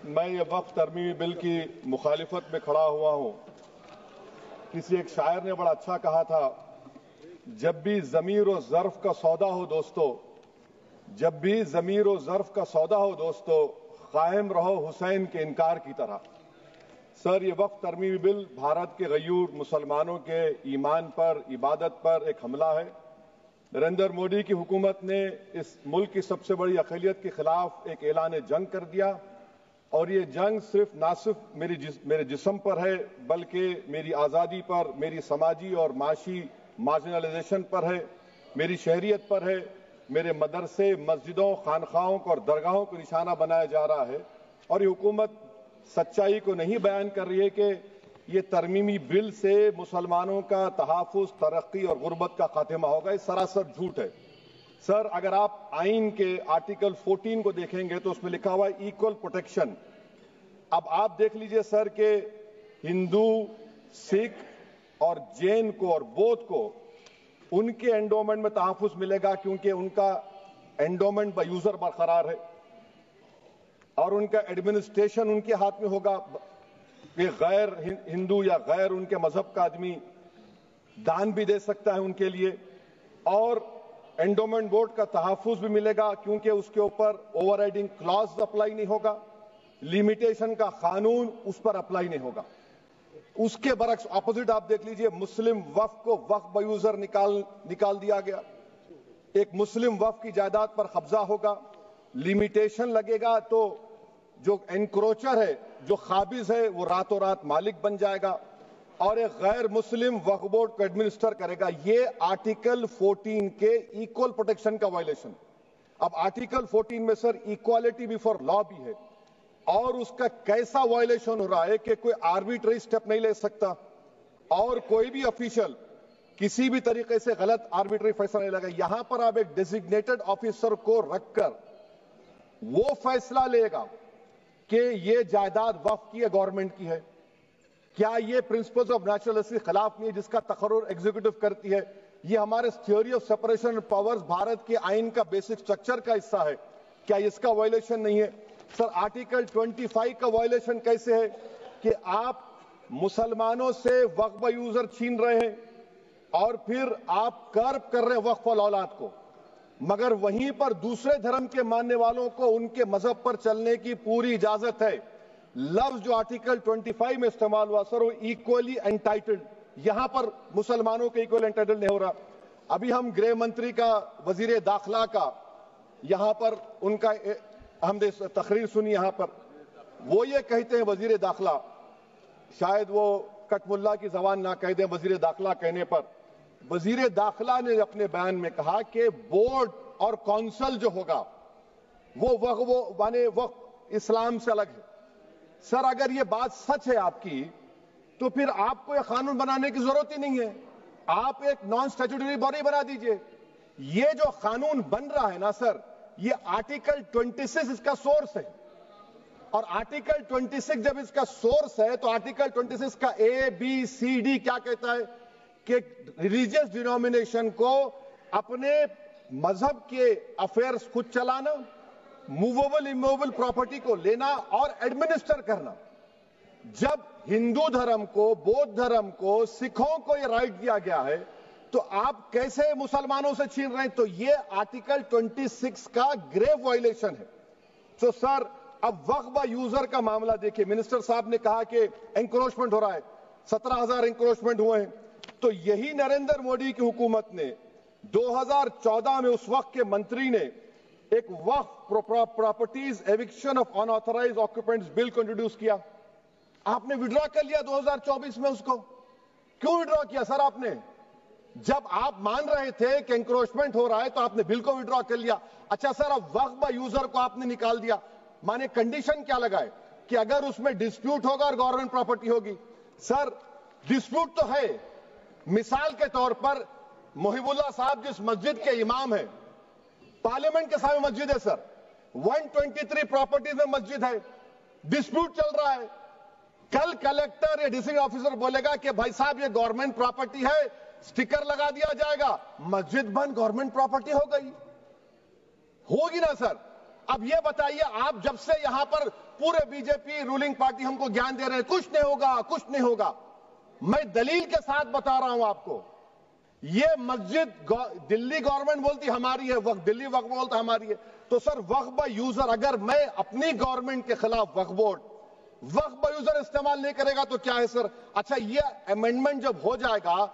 میں یہ وقت ترمیمی بل کی مخالفت میں کھڑا ہوا ہوں. کسی ایک شاعر نے بڑا اچھا کہا تھا، جب بھی ضمیر و ظرف کا سودا ہو دوستو، جب بھی ضمیر و ظرف کا سودا ہو دوستو، قائم رہو حسین کے انکار کی طرح. سر، یہ وقت ترمیمی بل بھارت کے غیور مسلمانوں کے ایمان پر، عبادت پر ایک حملہ ہے. نریندر مودی کی حکومت نے اس ملک کی سب سے بڑی اقلیت کے خلاف ایک اعلان جنگ کر دیا، اور یہ جنگ نہ صرف میرے جسم پر ہے بلکہ میری آزادی پر، میری سماجی اور معاشی مارجنلائزیشن پر ہے، میری شہریت پر ہے. میرے مدرسے، مسجدوں، خانقاہوں کو اور درگاہوں کو نشانہ بنایا جا رہا ہے. اور یہ حکومت سچائی کو نہیں بیان کر رہی ہے کہ یہ ترمیمی بل سے مسلمانوں کا تحفظ، ترقی اور غربت کا خاتمہ ہوگا. یہ سراسر جھوٹ ہے. سر، اگر آپ آئین کے آرٹیکل 14 کو دیکھیں گے تو اس میں لکھا ہوا ہے ایکول پروٹیکشن. اب آپ دیکھ لیجئے سر کہ ہندو، سکھ اور جین کو اور بودھ کو ان کے انڈومنٹ میں تحفظ ملے گا، کیونکہ ان کا انڈومنٹ با یوزر برقرار ہے اور ان کا ایڈمنسٹریشن ان کے ہاتھ میں ہوگا. کہ غیر ہندو یا غیر ان کے مذہب کا آدمی دان بھی دے سکتا ہے ان کے لیے، اور انڈومنٹ بورڈ کا تحفظ بھی ملے گا کیونکہ اس کے اوپر اوور رائڈنگ کلاز اپلائی نہیں ہوگا، لیمیٹیشن کا قانون اس پر اپلائی نہیں ہوگا. اس کے برعکس اپوزٹ آپ دیکھ لیجئے، مسلم وقف کو وقف با یوزر نکال دیا گیا. ایک مسلم وقف کی جائیداد پر قبضہ ہوگا، لیمیٹیشن لگے گا تو جو انکروچر ہے، جو قابض ہے، وہ راتوں رات مالک بن جائے گا اور ایک غیر مسلم وقف بورڈ کو ایڈمنسٹر کرے گا. یہ آرٹیکل 14 کے ایکول پروٹیکشن کا وائلیشن. اب آرٹیکل 14 میں سر ایکوالٹی بیفور لا بھی ہے، اور اس کا کیسا وائلیشن ہو رہا ہے کہ کوئی آربیٹری سٹیپ نہیں لے سکتا اور کوئی بھی افیشل کسی بھی طریقے سے غلط آربیٹری فیصلہ نہیں لگا. یہاں پر آپ ایک ڈیزگنیٹڈ آفیسر کو رکھ کر وہ فیصلہ لے گا کہ یہ جائیداد وقف کی ہے، گورنمنٹ کی ہے. کیا یہ پرنسپلز آف نیچرلسٹی خلاف نہیں ہے جس کا تقرر ایگزیکٹو کرتی ہے؟ یہ ہمارے theory of separation of powers Bharat کے آئین کا بیسک سٹرکچر کا حصہ ہے. کیا اس کا وائلیشن نہیں ہے؟ سر، آرٹیکل 25 کا وائلیشن کیسے ہے کہ آپ مسلمانوں سے وقف با یوزر چھین رہے ہیں اور پھر آپ کرب کر رہے ہیں وقف الاولاد کو، مگر وہیں پر دوسرے دھرم کے ماننے والوں کو ان کے مذہب پر چلنے کی پوری اجازت ہے. لفظ جو آرٹیکل 25 میں استعمال ہوا سر وہ ایکولی انٹائٹلڈ، یہاں پر مسلمانوں کے ایکولی انٹائٹلڈ نہیں ہو رہا. ابھی ہم گرہ منتری کا، وزیر داخلہ کا یہاں پر ان کا ہم نے تقریر سنی. یہاں پر وہ یہ کہتے ہیں، وزیر داخلہ، شاید وہ کٹ ملا کی زبان نہ کہہ دیں وزیر داخلہ کہنے پر، وزیر داخلہ نے اپنے بیان میں کہا کہ بورڈ اور کونسل جو ہوگا وہ وقف اسلام سے الگ ہے. سر، اگر یہ بات سچ ہے آپ کی تو پھر آپ کو یہ قانون بنانے کی ضرورت ہی نہیں ہے. آپ ایک نان اسٹیچوٹری باڈی بنا دیجئے. یہ جو قانون بن رہا ہے نا سر، یہ آرٹیکل 26 اس کا سورس ہے، اور آرٹیکل 26 جب اس کا سورس ہے تو آرٹیکل 26 کا ABCD کیا کہتا ہے کہ ریلیجیس ڈینومینیشن کو اپنے مذہب کے افیئرز خود چلانا، موویبل اموویبل پراپرٹی کو لینا اور ایڈمنسٹر کرنا. جب ہندو دھرم کو، بودھ دھرم کو، سکھوں کو یہ رائٹ دیا گیا ہے تو آپ کیسے مسلمانوں سے چھین رہے ہیں؟ تو یہ آرٹیکل 26 کا گریو وائلیشن ہے. تو سر، اب وقف با یوزر کا معاملہ دیکھیں. منسٹر صاحب نے کہا کہ انکروچمنٹ ہو رہا ہے، 17,000 انکروچمنٹ ہوئے ہیں. تو یہی نریندر مودی کی حکومت نے 2014 میں اس وقت کے منتری نے ایک Waqf properties eviction of unauthorized occupants bill کو انٹروڈیوس کیا. آپ نے وڈرا کر لیا 2024 میں. اس کو کیوں وڈرا کیا سر آپ نے؟ جب آپ مان رہے تھے کہ انکروچمنٹ ہو رہا ہے تو آپ نے بل کو وڈرا کر لیا. اچھا سر، اب وقف با یوزر کو آپ نے نکال دیا. مانے کنڈیشن کیا لگائے کہ اگر اس میں ڈسپیوٹ ہوگا اور گورنمنٹ پراپرٹی ہوگی. سر، ڈسپیوٹ تو ہے. مثال کے طور پر محب اللہ صاحب جس مسجد کے امام ہیں، پارلیمنٹ کے سامنے مسجد ہے سر، 123 پراپرٹیز میں مسجد ہے، ڈسپیوٹ چل رہا ہے. کل کلیکٹر یا ڈسٹرکٹ آفیسر بولے گا کہ بھائی صاحب یہ گورنمنٹ پراپرٹی ہے، سٹیکر لگا دیا جائے گا، مسجد بند، گورنمنٹ پراپرٹی ہو گئی. ہوگی نا سر؟ اب یہ بتائیے, آپ جب سے یہاں پر پورے بی جے پی رولنگ پارٹی ہم کو گیان دے رہے ہیں کچھ نہیں ہوگا, کچھ نہیں ہوگا. میں دلیل کے ساتھ بتا رہا ہوں آپ کو, یہ مسجد دلی گورنمنٹ بولتی ہماری ہے, وقف دلی وقف بولتا ہماری ہے. تو سر وقف با یوزر, اگر میں اپنی گورنمنٹ کے خلاف وقف بورڈ وقف با یوزر استعمال نہیں کرے گا تو کیا ہے سر؟ اچھا یہ امینڈمنٹ جب ہو جائے گا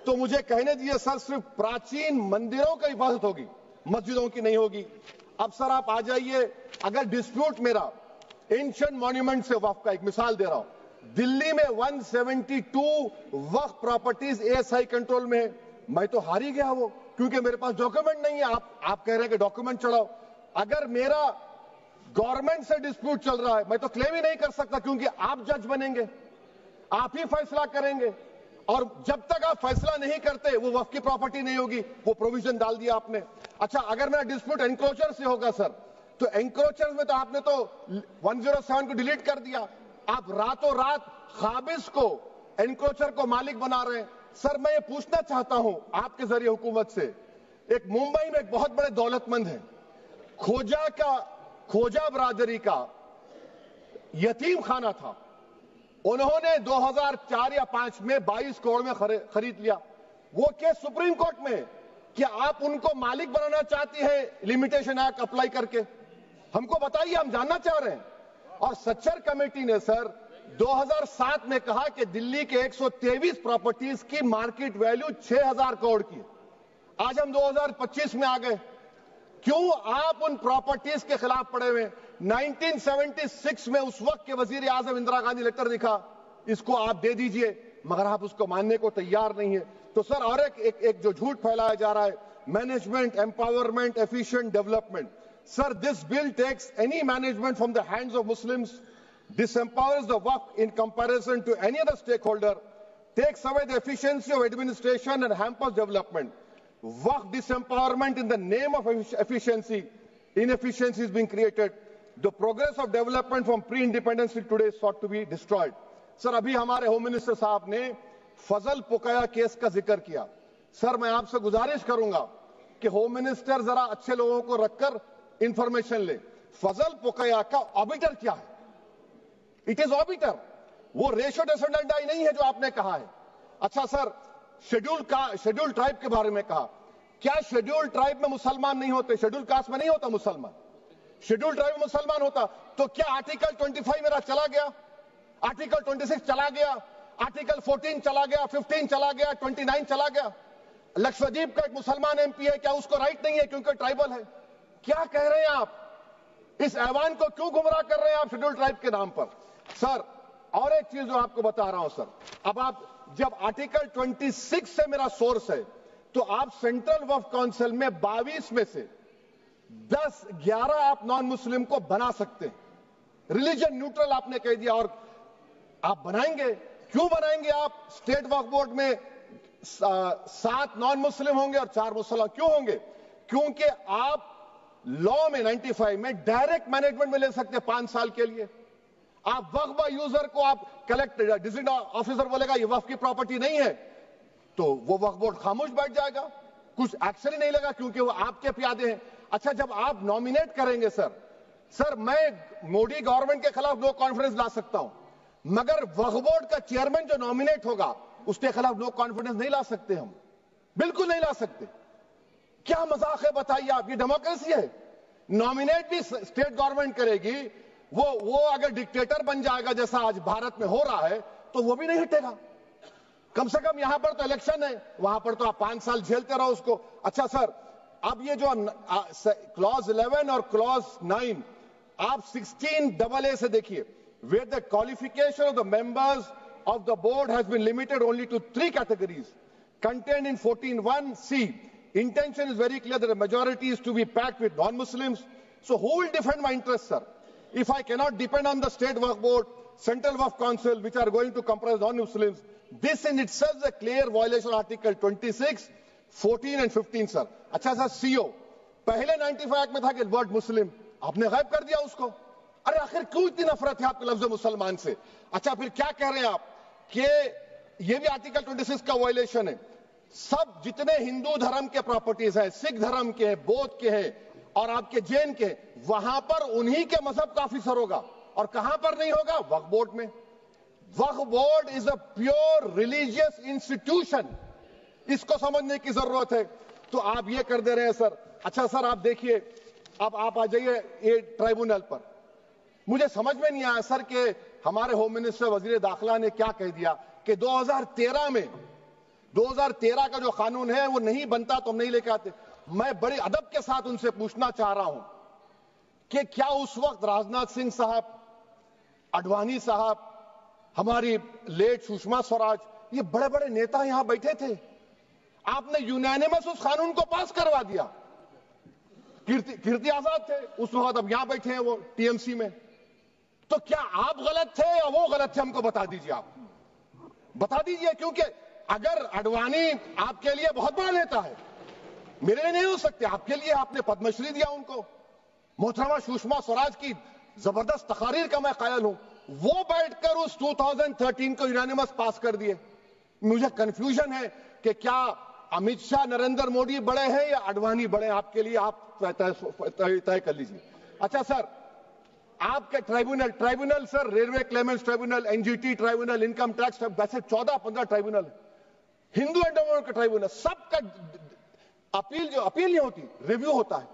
تو مجھے کہنے دیجیے سر, صرف پراچین مندروں کی حفاظت ہوگی, مسجدوں کی نہیں ہوگی. اب سر آپ آ جائیے, اگر ڈسپیوٹ میرا اینشنٹ مانیومنٹ سے وقف کا, ایک مثال دے رہا ہوں, دلی میں 172 وقف پراپرٹیز ASI کنٹرول میں ہے. میں تو ہار ہی گیا وہ, کیونکہ میرے پاس ڈاکیومنٹ نہیں ہے. آپ کہہ رہے ہیں کہ ڈاکیومنٹ چڑھاؤ. اگر میرا گورنمنٹ سے ڈسپیوٹ چل رہا ہے میں تو کلیم ہی نہیں کر سکتا, کیونکہ آپ جج بنیں گے, آپ ہی فیصلہ کریں گے, اور جب تک آپ فیصلہ نہیں کرتے وہ وقف کی پراپرٹی نہیں ہوگی. وہ پروویژن ڈال دیا آپ نے. اچھا اگر میرا ڈسپیوٹ انکروچر سے ہوگا سر, تو انکروچر میں تو آپ نے تو 107 کو ڈیلیٹ کر دیا. آپ راتوں رات قابض کو انکروچر کو مالک بنا رہے ہیں. سر میں یہ پوچھنا چاہتا ہوں آپ کے ذریعے حکومت سے, ایک ممبئی میں ایک بہت بڑے دولت مند ہیں, کھوجا برادری کا یتیم خانہ تھا, انہوں نے 2004 یا 2005 میں 22 کروڑ میں خرید لیا. وہ کیس سپریم کورٹ میں, کیا آپ ان کو مالک بنانا چاہتی ہیں لمیٹیشن ایکٹ اپلائی کر کے؟ ہم کو بتائیے, ہم جاننا چاہ رہے ہیں. اور سچر کمیٹی نے سر 2007 میں کہا کہ دلی کے 123 پراپرٹیز کی مارکیٹ ویلیو 6000 کروڑ کی. آج ہم 2025 میں آ گئے, کیوں آپ ان پراپرٹیز کے خلاف پڑے ہوئے؟ 1976 میں اس وقت کے وزیر اعظم اندرا گاندھی لیٹر لکھا, اس کو آپ دے دیجئے, مگر آپ اس کو ماننے کو تیار نہیں ہے. تو سر اور ایک جو جھوٹ پھیلایا جا رہا ہے, management, empowerment, efficient development. Sir, this bill takes any management from the hands of Muslims, disempowers the Waqf in comparison to any other stakeholder, takes away the efficiency of administration and hampers development. Waqf disempowerment in the name of efficiency, inefficiency is being created. The progress of development from pre-independence till today is sought to be destroyed. Sir, ابھی ہمارے home minister صاحب نے فضل پوکایا case کا ذکر کیا. سر میں آپ سے گزارش کروں گا کہ ہوم منسٹر ذرا اچھے لوگوں کو رکھ کر انفارمیشن لے. فضل پوکایا کا آبیٹر کیا ہے؟ اٹ از آبیٹر, وہ ریشو ڈیسنڈنٹائی نہیں ہے جو آپ نے کہا ہے. اچھا سر, شیڈول ٹرائب کے بارے میں کہا, کیا شیڈول ٹرائب میں مسلمان نہیں ہوتے؟ شیڈول کاسٹ میں نہیں ہوتا مسلمان, شیڈول ٹرائب میں مسلمان ہوتا. تو کیا آرٹیکل 25 میرا چلا گیا, آرٹیکل 26 چلا گیا, آرٹیکل 14 چلا گیا, 15 چلا گیا, 29 چلا گیا؟ لکشدیپ کا ایک مسلمان ایم پی ہے, کیا اس کو رائٹ نہیں ہے کیونکہ ٹرائبل ہے؟ کیا کہہ رہے ہیں آپ؟ اس ایوان کو کیوں گمراہ کر رہے ہیں آپ شیڈول ٹرائب کے نام پر؟ سر اور ایک چیز جو آپ کو بتا رہا ہوں سر, اب آپ جب آرٹیکل 26 سے میرا سورس ہے تو آپ سینٹرل وقف کونسل میں 22 میں سے 11 آپ نان مسلم کو بنا سکتے ہیں. ریلیجن نیوٹرل آپ نے کہہ دیا, اور آپ بنائیں گے. کیوں بنائیں گے آپ؟ اسٹیٹ وقف بورڈ میں 7 نان مسلم ہوں گے اور 4 مسلمان. کیوں ہوں گے؟ کیونکہ آپ لا میں 95 میں ڈائریکٹ مینجمنٹ میں لے سکتے 5 سال کے لیے. آپ وقف با یوزر کو آپ ڈسٹرکٹ آفیسر بولے گا یہ وقف کی پراپرٹی نہیں ہے, تو وہ وقف بورڈ خاموش بیٹھ جائے گا, کچھ ایکشن ہی نہیں لگا, کیونکہ وہ آپ کے پیادے ہیں. اچھا جب آپ نامینیٹ کریں گے سر میں مودی گورنمنٹ کے خلاف نو کانفیڈنس لا سکتا ہوں, مگر وقف بورڈ کا چیئرمین جو نامینیٹ ہوگا اس کے خلاف نو کانفیڈنس نہیں لا سکتے, ہم بالکل نہیں لا سکتے. کیا مذاق ہے بتائیے آپ؟ یہ ڈیموکریسی ہے. نامینیٹ بھی اسٹیٹ گورنمنٹ کرے گی, وہ اگر ڈکٹیٹر بن جائے گا جیسا آج بھارت میں ہو رہا ہے تو وہ بھی نہیں ہٹے گا. کم سے کم یہاں پر تو الیکشن ہے, وہاں پر تو آپ 5 سال جھیلتے رہو اس کو. اچھا سر, اب یہ جو کلوز 11 اور کلوز 9 آپ 16AA سے دیکھیے, where the qualification of the members of the board has been limited only to 3 categories contained in 14(1)(c). Intention is very clear that the majority is to be packed with non-Muslims. So who will defend my interests, sir? If I cannot depend on the state waqf board, central waqf council, which are going to comprise non-Muslims, this in itself is a clear violation of Article 26, 14 and 15, sir. اچھا سر, CO پہلے 95 act میں تھا کہ word مسلم, آپ نے غائب کر دیا اس کو. ارے آخر کیوں اتنی نفرت ہے آپ کے لفظ مسلمان سے؟ اچھا پھر کیا کہہ رہے ہیں آپ کہ یہ بھی آرٹیکل 26 کا وائلیشن ہے. سب جتنے ہندو دھرم کے پراپرٹیز ہیں, سکھ دھرم کے ہیں, بودھ کے ہیں, اور آپ کے جین کے، وہاں پر انہی کے مذہب کا آفیسر ہوگا. اور کہاں پر نہیں ہوگا؟ وقف بورڈ میں. Waqf board is a pure religious institution. اس کو سمجھنے کی ضرورت ہے. تو آپ یہ کر دے رہے ہیں سر. اچھا سر آپ دیکھیے، اب آپ آ جائیے یہ ٹرائبونل پر. مجھے سمجھ میں نہیں آیا سر کہ ہمارے ہوم منسٹر وزیر داخلہ نے کیا کہہ دیا کہ 2013 کا جو قانون ہے وہ نہیں بنتا تو ہم نہیں لے کے آتے. میں بڑے ادب کے ساتھ ان سے پوچھنا چاہ رہا ہوں کہ کیا اس وقت راجناتھ سنگھ صاحب، اڈوانی صاحب، ہماری لیٹ سشما سوراج، یہ بڑے بڑے نیتا یہاں بیٹھے تھے؟ آپ نے یونینیمس اس قانون کو پاس کروا دیا. کیرتی آزاد تھے اس وقت، اب یہاں بیٹھے ہیں وہ ٹی ایم سی میں. تو کیا آپ غلط تھے یا وہ غلط تھے؟ ہم کو بتا دیجیے. آپ بتا دیجیے، کیونکہ اگر اڈوانی آپ کے لیے بہت بڑا نیتا ہے، میرے لیے نہیں ہو سکتے. آپ کے لیے آپ نے پدم شری دیا ان کو. محترمہ سشما سوراج کی زبردست تقاریر کا میں قائل ہوں. وہ بیٹھ کر اس 2013 کو یونینیمس پاس کر دیے. مجھے کنفیوژن ہے کہ کیا امت شاہ، نریندر مودی بڑے ہیں یا اڈوانی بڑے ہیں؟ آپ کے لیے آپ طے کر لیجیے. اچھا سر، آپ کے tribunal sir, railway claimants tribunal, N G T tribunal, income tax, ویسے 14-15 ٹرائبونل، ہندو اینڈ کا ٹرائبونل، سب کا اپیل نہیں ہوتی، ریویو ہوتا ہے.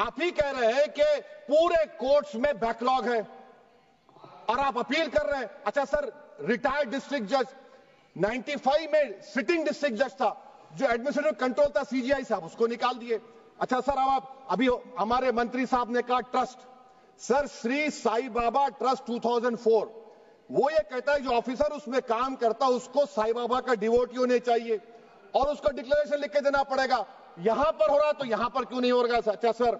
آپ ہی کہہ رہے ہیں کہ پورے کورٹس میں بیک لاگ ہے اور آپ اپیل کر رہے ہیں. اچھا سر، ریٹائرڈ ڈسٹرکٹ جج 95 میں سٹنگ ڈسٹرکٹ جج تھا، جو ایڈمنسٹریٹو کنٹرول تھا سی جی آئی صاحب، اس کو نکال دیے. اچھا سر، ابھی ہمارے منتری صاحب نے کہا ٹرسٹ. سر، سری سائی بابا ٹرسٹ 2004، وہ یہ کہتا ہے جو آفیسر اس میں کام کرتا اس کو سائی بابا کا ڈیووٹی ہونے چاہیے اور اس کو ڈکلیریشن لکھ کے دینا پڑے گا. یہاں پر ہو رہا تو یہاں پر کیوں نہیں ہو رہا؟ اچھا سر،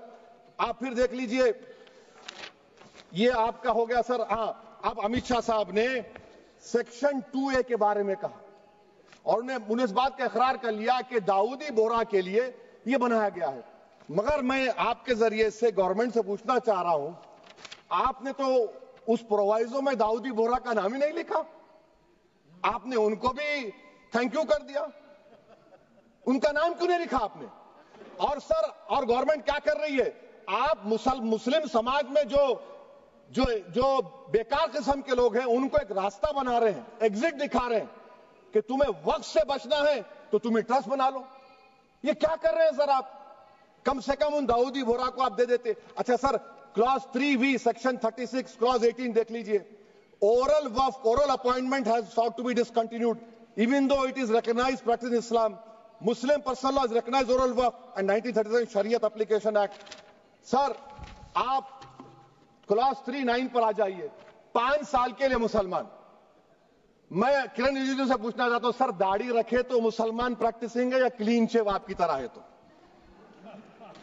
آپ پھر دیکھ لیجئے، یہ آپ کا ہو گیا سر. ہاں، اب امت شاہ صاحب نے سیکشن 2A کے بارے میں کہا اور انہوں نے اس بات کا اقرار کر لیا کہ داؤدی بورہ کے لیے یہ بنایا گیا ہے. مگر میں آپ کے ذریعے سے گورنمنٹ سے پوچھنا چاہ رہا ہوں، آپ نے تو اس پرووائزو میں داؤدی بورہ کا نام ہی نہیں لکھا. آپ نے ان کو بھی تھینک یو کر دیا، ان کا نام کیوں نہیں لکھا آپ نے؟ اور سر، اور گورنمنٹ کیا کر رہی ہے؟ آپ مسلم سماج میں جو بیکار قسم کے لوگ ہیں ان کو ایک راستہ بنا رہے ہیں، ایگزٹ دکھا رہے ہیں کہ تمہیں وقت سے بچنا ہے تو تمہیں ٹرسٹ بنا لو. یہ کیا کر رہے ہیں سر آپ؟ کم سے کم ان داؤدی بورہ کو آپ دے دیتے. اچھا سر، کلاس 3V سیکشن 36 کلاس 18 دیکھ لیجئے. Oral وقف، oral appointment has sought to be discontinued even though it is recognized practice in Islam. Muslim personal law has recognized oral waqf and 1937 Shariat Application Act. سر، آپ class 3-9 پر آ جائیے. 5 سال کے لیے مسلمان. میں کرن رجیجو سے پوچھنا چاہتا ہوں، سر داڑھی رکھے تو مسلمان پریکٹسنگ ہے یا کلین شیو آپ کی طرح ہے؟ تو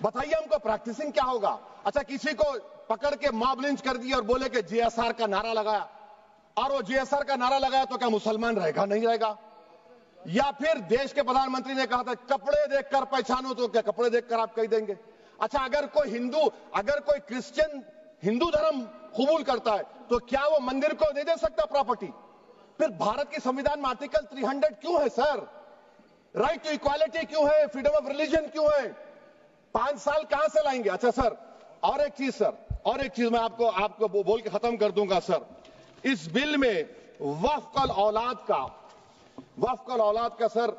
بتائیے ہم کو پریکٹسنگ کیا ہوگا؟ اچھا، کسی کو پکڑ کے ماب لنچ کر دیا اور بولے کہ جی ایس آر کا نعرہ لگایا، اور وہ جی ایس آر کا نعرہ لگایا تو کیا مسلمان رہے گا؟ نہیں رہے گا. یا پھر دیش کے پردھان منتری نے کہا تھا کپڑے دیکھ کر پہچانو، تو کیا کپڑے دیکھ کر آپ کہہ دیں گے؟ اچھا، اگر کوئی کرسچن ہندو دھرم قبول کرتا ہے تو کیا وہ مندر کو دے سکتا پراپرٹی؟ پھر بھارت کی سمویدھان میں آرٹیکل 300 کیوں ہے سر؟ رائٹ ٹو ایکوالٹی کیوں ہے؟ فریڈم آف ریلیجن کیوں ہے؟ 5 سال کہاں سے لائیں گے؟ اچھا سر، اور ایک چیز میں آپ کو بول کے ختم کر دوں گا سر. اس بل میں وقف الاولاد کا سر،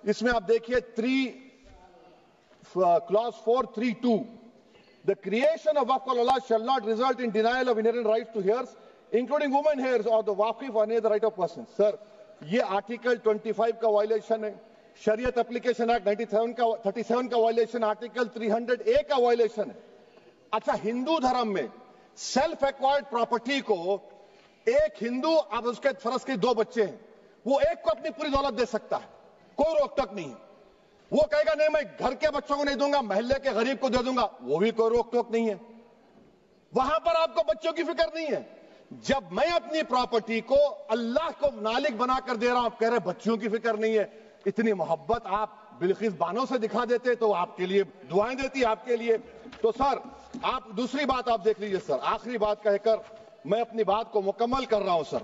اس میں آپ دیکھیے clause 432، the creation of waqf al-aulad shall not result in denial of inherent rights to heirs, including women heirs or the waqif or any other right of person. سر، یہ آرٹیکل 25 کا وائلیشن ہے، شریعت اپلیکیشن ایکٹ 37 کا violation, article 300A کا violation ہے. اچھا، ہندو دھرم میں سیلف ایکوائرڈ پراپرٹی کو ایک ہندو، اب اس کے فرض کے 2 بچے ہیں، وہ ایک کو اپنی پوری دولت دے سکتا ہے، کوئی روک ٹوک نہیں ہے. وہ کہے گا نہیں میں گھر کے بچوں کو نہیں دوں گا، محلے کے غریب کو دے دوں گا، وہ بھی کوئی روک ٹوک نہیں ہے. وہاں پر آپ کو بچوں کی فکر نہیں ہے. جب میں اپنی پراپرٹی کو اللہ کو مالک بنا کر دے رہا ہوں، آپ کہہ رہے بچوں کی فکر نہیں ہے. اتنی محبت آپ بلقیس بانو سے دکھا دیتے تو آپ کے لیے دعائیں دیتی آپ کے لیے. تو سر، آپ دوسری بات آپ دیکھ لیجئے سر، آخری بات کہہ کر میں اپنی بات کو مکمل کر رہا ہوں سر.